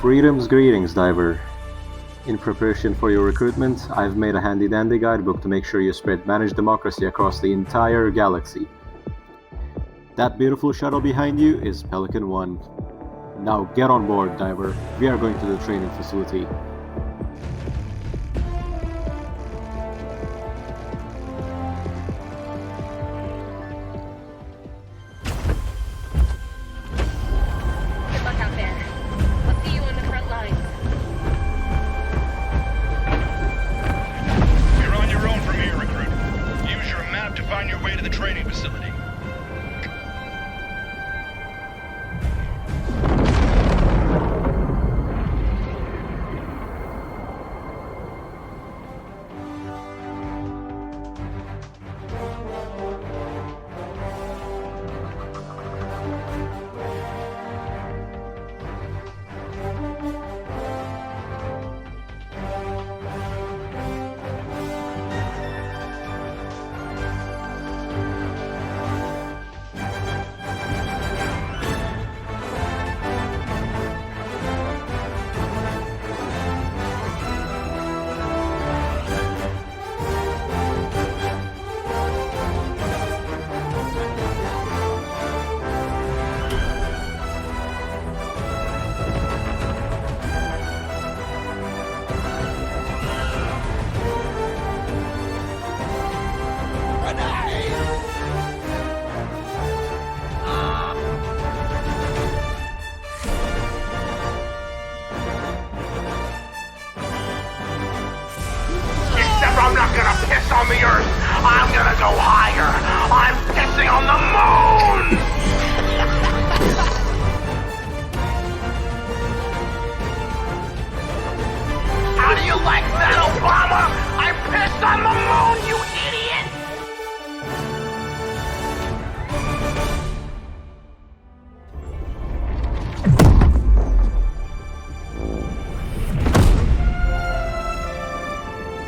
Freedom's greetings, diver. In preparation for your recruitment, I've made a handy-dandy guidebook to make sure you spread managed democracy across the entire galaxy. That beautiful shuttle behind you is Pelican 1. Now get on board, diver. We are going to the training facility. Good luck out there. I'll see you on the front line. You're on your own from here, recruit. Use your map to find your way to the training facility. I'm not gonna piss on the earth. I'm gonna go higher. I'm pissing on the moon! How do you like that, Obama? I pissed on the moon, you idiot!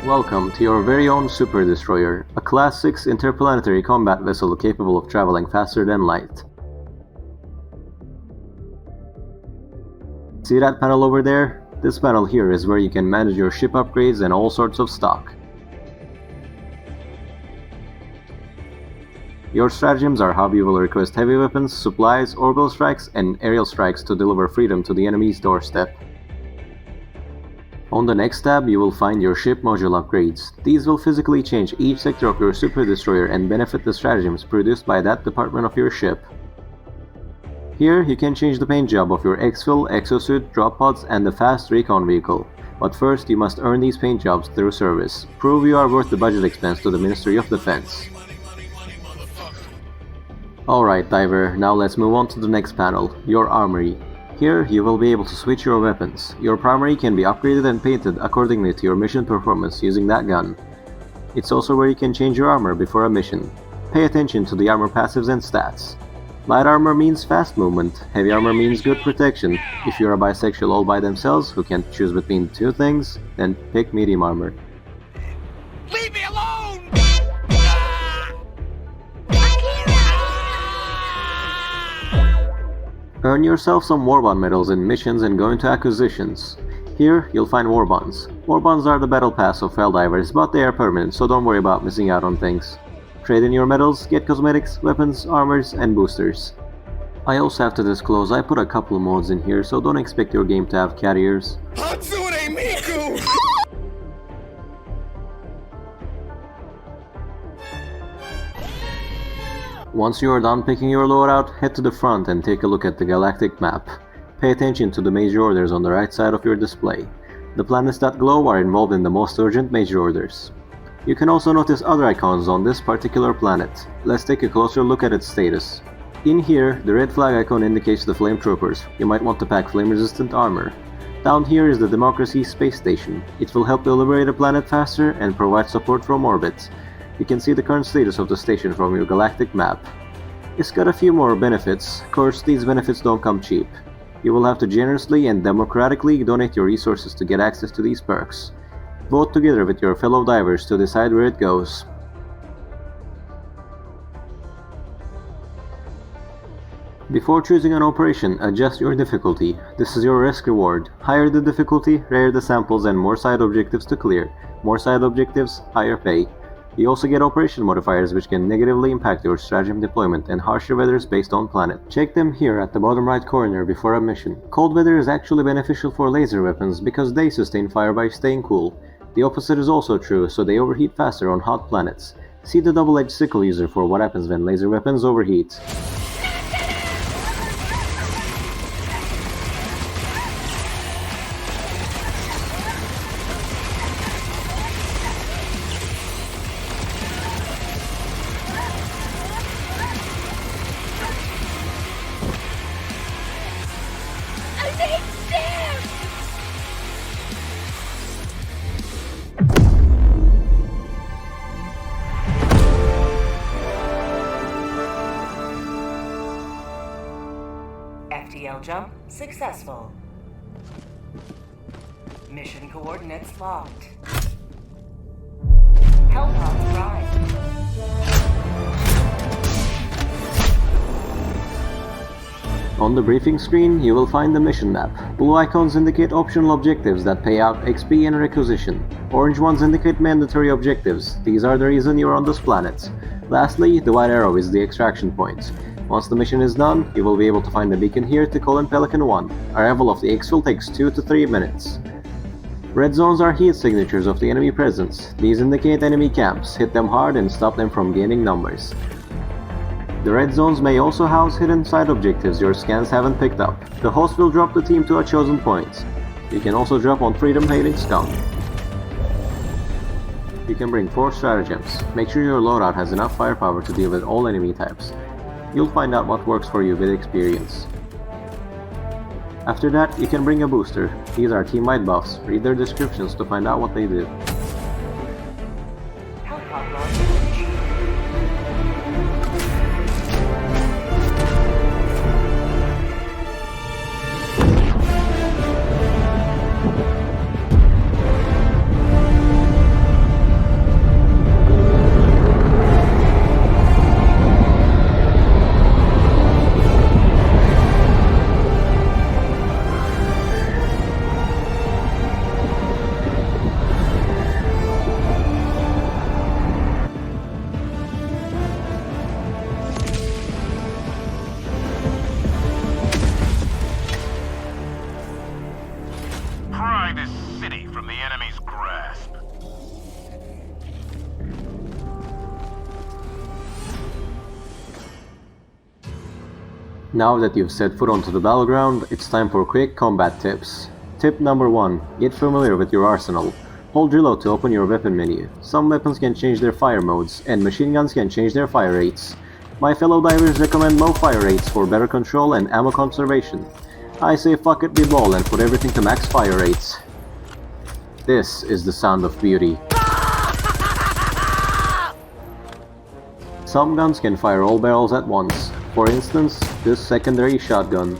Welcome to your very own Super Destroyer, a Class 6 interplanetary combat vessel capable of traveling faster than light. See that panel over there? This panel here is where you can manage your ship upgrades and all sorts of stock. Your stratagems are how you will request heavy weapons, supplies, orbital strikes, and aerial strikes to deliver freedom to the enemy's doorstep. On the next tab, you will find your ship module upgrades. These will physically change each sector of your Super Destroyer and benefit the stratagems produced by that department of your ship. Here, you can change the paint job of your exfil, exosuit, drop pods, and the fast recon vehicle. But first, you must earn these paint jobs through service. Prove you are worth the budget expense to the Ministry of Defense. Alright, diver, now let's move on to the next panel, your armory. Here, you will be able to switch your weapons. Your primary can be upgraded and painted accordingly to your mission performance using that gun. It's also where you can change your armor before a mission. Pay attention to the armor passives and stats. Light armor means fast movement, heavy armor means good protection. If you're a bisexual all by themselves who can't choose between two things, then pick medium armor. Leave me alone! Earn yourself some Warbond medals in missions and go into acquisitions. Here, you'll find Warbonds. Warbonds are the battle pass of Helldivers, but they are permanent, so don't worry about missing out on things. Trade in your medals, get cosmetics, weapons, armors, and boosters. I also have to disclose I put a couple mods in here, so don't expect your game to have cat ears. Hatsune Miku! Once you are done picking your loadout, head to the front and take a look at the galactic map. Pay attention to the major orders on the right side of your display. The planets that glow are involved in the most urgent major orders. You can also notice other icons on this particular planet. Let's take a closer look at its status. In here, the red flag icon indicates the flame troopers. You might want to pack flame-resistant armor. Down here is the Democracy Space Station. It will help you liberate a planet faster and provide support from orbit. You can see the current status of the station from your galactic map. It's got a few more benefits. Of course, these benefits don't come cheap. You will have to generously and democratically donate your resources to get access to these perks. Vote together with your fellow divers to decide where it goes. Before choosing an operation, adjust your difficulty. This is your risk reward. Higher the difficulty, rarer the samples and more side objectives to clear. More side objectives, higher pay. You also get operation modifiers which can negatively impact your stratagem deployment and harsher weathers based on planet. Check them here at the bottom right corner before a mission. Cold weather is actually beneficial for laser weapons because they sustain fire by staying cool. The opposite is also true, so they overheat faster on hot planets. See the double-edged sickle user for what happens when laser weapons overheat. FTL jump successful. Mission coordinates locked. HELLDIVERS prime. On the briefing screen, you will find the mission map. Blue icons indicate optional objectives that pay out XP and requisition. Orange ones indicate mandatory objectives. These are the reason you are on this planet. Lastly, the white arrow is the extraction point. Once the mission is done, you will be able to find the beacon here to call in Pelican 1. Arrival of the exfil takes 2 to 3 minutes. Red zones are heat signatures of the enemy presence. These indicate enemy camps. Hit them hard and stop them from gaining numbers. The red zones may also house hidden side objectives your scans haven't picked up. The host will drop the team to a chosen point. You can also drop on freedom-hating scum. You can bring 4 stratagems. Make sure your loadout has enough firepower to deal with all enemy types. You'll find out what works for you with experience. After that, you can bring a booster. These are team-wide buffs. Read their descriptions to find out what they do. Pry this city from the enemy's grasp. Now that you've set foot onto the battleground, it's time for quick combat tips. Tip number 1. Get familiar with your arsenal. Hold reload to open your weapon menu. Some weapons can change their fire modes, and machine guns can change their fire rates. My fellow divers recommend low fire rates for better control and ammo conservation. I say fuck it, be bold and put everything to max fire rates. This is the sound of beauty. Some guns can fire all barrels at once. For instance, this secondary shotgun.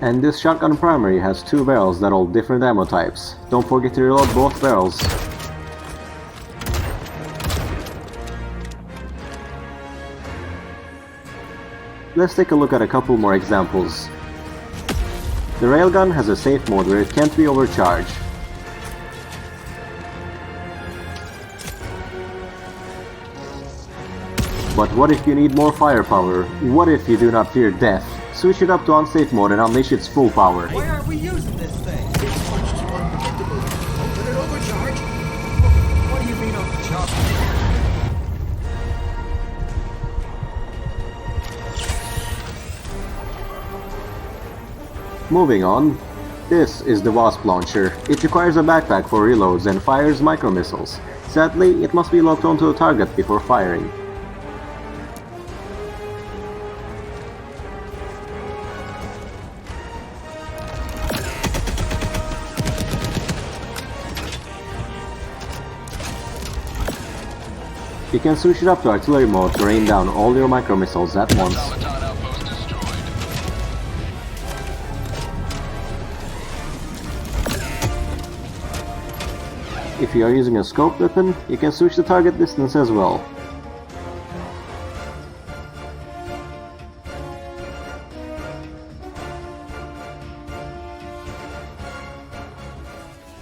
And this shotgun primary has 2 barrels that hold different ammo types. Don't forget to reload both barrels. Let's take a look at a couple more examples. The railgun has a safe mode where it can't be overcharged. But what if you need more firepower? What if you do not fear death? Switch it up to unsafe mode and unleash its full power. Why aren't we using this thing? It's much too unpredictable. Did it overcharge? What do you mean overcharge? Moving on. This is the Wasp launcher. It requires a backpack for reloads and fires micro missiles. Sadly, it must be locked onto a target before firing. You can switch it up to artillery mode to rain down all your micro missiles at once. If you are using a scope weapon, you can switch the target distance as well.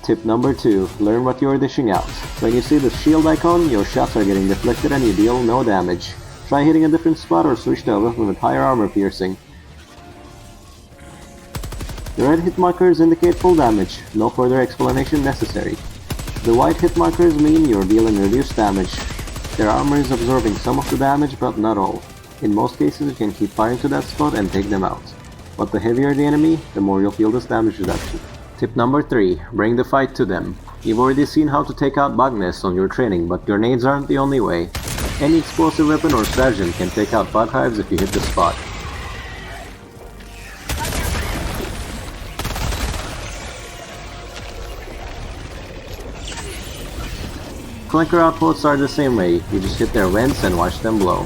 Tip number 2. Learn what you are dishing out. When you see the shield icon, your shots are getting deflected and you deal no damage. Try hitting a different spot or switch to a weapon with higher armor piercing. The red hit markers indicate full damage, no further explanation necessary. The white hit markers mean you're dealing reduced damage. Their armor is absorbing some of the damage, but not all. In most cases you can keep firing to that spot and take them out. But the heavier the enemy, the more you'll feel this damage reduction. Tip number 3. Bring the fight to them. You've already seen how to take out bug nests on your training, but grenades aren't the only way. Any explosive weapon or stratagem can take out bug hives if you hit the spot. Flanker outposts are the same way, you just hit their vents and watch them blow.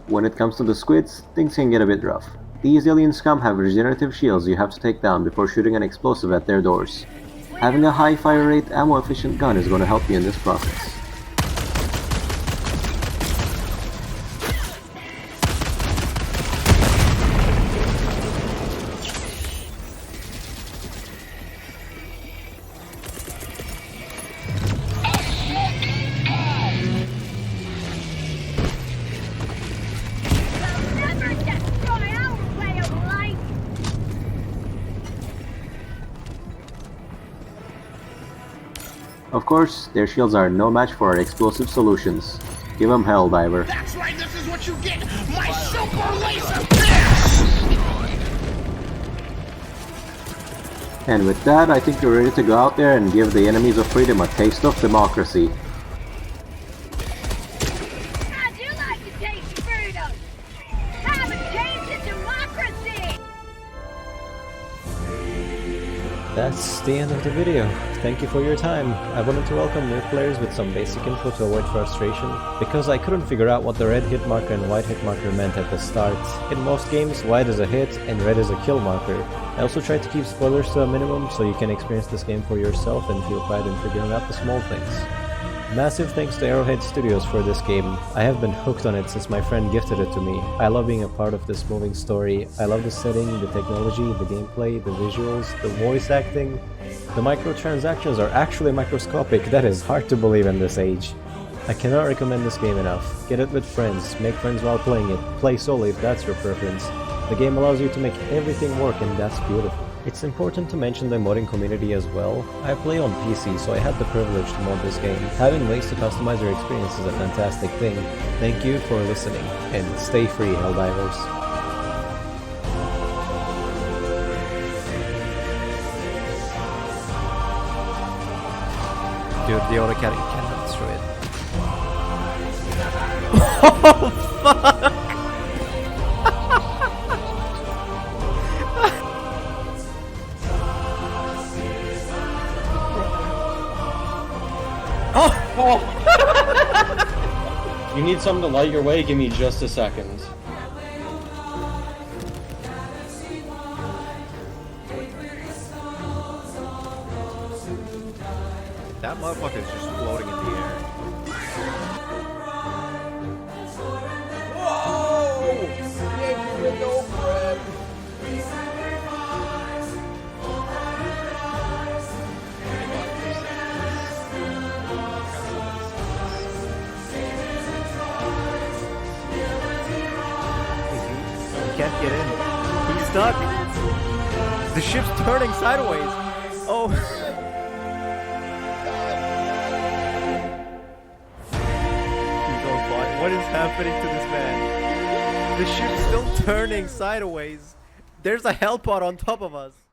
When it comes to the squids, things can get a bit rough. These alien scum have regenerative shields you have to take down before shooting an explosive at their doors. Having a high fire rate, ammo efficient gun is going to help you in this process. Of course, their shields are no match for our explosive solutions. Give them hell, Diver. That's right, this is what you get! My super laser fist! And with that, I think you're ready to go out there and give the enemies of freedom a taste of democracy. I do like to taste freedom. Have a taste of democracy. That's the end of the video. Thank you for your time. I wanted to welcome new players with some basic info to avoid frustration, because I couldn't figure out what the red hit marker and white hit marker meant at the start. In most games, white is a hit and red is a kill marker. I also tried to keep spoilers to a minimum so you can experience this game for yourself and feel pride in figuring out the small things. Massive thanks to Arrowhead Studios for this game. I have been hooked on it since my friend gifted it to me. I love being a part of this moving story. I love the setting, the technology, the gameplay, the visuals, the voice acting. The microtransactions are actually microscopic. That is hard to believe in this age. I cannot recommend this game enough. Get it with friends, make friends while playing it, play solo if that's your preference. The game allows you to make everything work and that's beautiful. It's important to mention the modding community as well. I play on PC, so I had the privilege to mod this game. Having ways to customize your experience is a fantastic thing. Thank you for listening, and stay free, Helldivers. Dude, the autocannon cannot destroy it. Oh, fuck! Oh! You need something to light your way? Give me just a second. That motherfucker is just floating in the air. Whoa! Can't even no bread! He can't get in. He's stuck. The ship's turning sideways. Oh. What is happening to this man? The ship's still turning sideways. There's a hell pod on top of us.